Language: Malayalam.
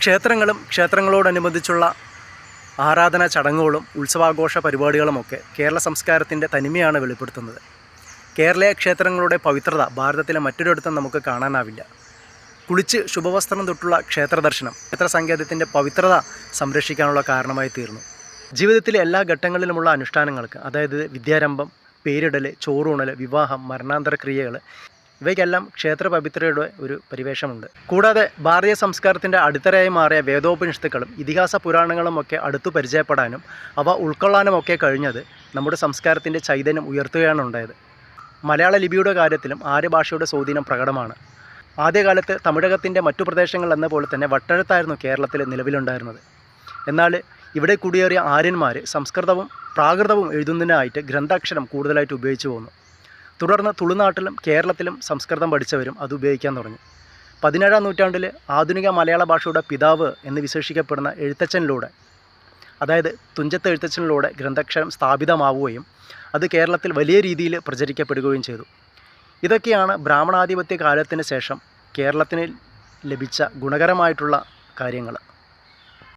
ക്ഷേത്രങ്ങളും ക്ഷേത്രങ്ങളോടനുബന്ധിച്ചുള്ള ആരാധനാ ചടങ്ങുകളും ഉത്സവാഘോഷ പരിപാടികളുമൊക്കെ കേരള സംസ്കാരത്തിൻ്റെ തനിമയാണ് വെളിപ്പെടുത്തുന്നത്. കേരളീയ ക്ഷേത്രങ്ങളുടെ പവിത്രത ഭാരതത്തിലെ മറ്റൊരിടത്തും നമുക്ക് കാണാനാവില്ല. കുളിച്ച് ശുഭവസ്ത്രം തൊട്ടുള്ള ക്ഷേത്ര ദർശനം ക്ഷേത്ര സങ്കേതത്തിൻ്റെ പവിത്രത സംരക്ഷിക്കാനുള്ള കാരണമായി തീർന്നു. ജീവിതത്തിലെ എല്ലാ ഘട്ടങ്ങളിലുമുള്ള അനുഷ്ഠാനങ്ങൾക്ക്, അതായത് വിദ്യാരംഭം, പേരിടൽ, ചോറൂണൽ, വിവാഹം, മരണാന്തര ക്രിയകൾ, ഇവയ്ക്കെല്ലാം ക്ഷേത്ര പവിത്രയുടെ ഒരു പരിവേഷമുണ്ട്. കൂടാതെ ഭാരതീയ സംസ്കാരത്തിൻ്റെ അടിത്തറയായി മാറിയ വേദോപനിഷത്തുക്കളും ഇതിഹാസ പുരാണങ്ങളുമൊക്കെ അടുത്തു പരിചയപ്പെടാനും അവ ഉൾക്കൊള്ളാനുമൊക്കെ കഴിഞ്ഞത് നമ്മുടെ സംസ്കാരത്തിൻ്റെ ചൈതന്യം ഉയർത്തുകയാണ് ഉണ്ടായത്. മലയാള ലിപിയുടെ കാര്യത്തിലും ആര്യഭാഷയുടെ സ്വാധീനം പ്രകടമാണ്. ആദ്യകാലത്ത് തമിഴകത്തിൻ്റെ മറ്റു പ്രദേശങ്ങൾ എന്ന പോലെ തന്നെ വട്ടെഴുത്തായിരുന്നു കേരളത്തിൽ നിലവിലുണ്ടായിരുന്നത്. എന്നാൽ ഇവിടെ കുടിയേറിയ ആര്യന്മാർ സംസ്കൃതവും പ്രാകൃതവും എഴുതുന്നതിനായിട്ട് ഗ്രന്ഥാക്ഷരം കൂടുതലായിട്ട് ഉപയോഗിച്ചു പോന്നു. തുടർന്ന് തുളുനാട്ടിലും കേരളത്തിലും സംസ്കൃതം പഠിച്ചവരും അത് ഉപയോഗിക്കാൻ തുടങ്ങി. 17-ാം നൂറ്റാണ്ടിൽ ആധുനിക മലയാള ഭാഷയുടെ പിതാവ് എന്ന് വിശേഷിക്കപ്പെടുന്ന എഴുത്തച്ഛനിലൂടെ, അതായത് തുഞ്ചത്ത് എഴുത്തച്ഛനിലൂടെ ഗ്രന്ഥാക്ഷരം സ്ഥാപിതമാവുകയും അത് കേരളത്തിൽ വലിയ രീതിയിൽ പ്രചരിക്കപ്പെടുകയും ചെയ്തു. ഇതൊക്കെയാണ് ബ്രാഹ്മണാധിപത്യ കാലത്തിന് ശേഷം കേരളത്തിന് ലഭിച്ച ഗുണകരമായിട്ടുള്ള കാര്യങ്ങൾ.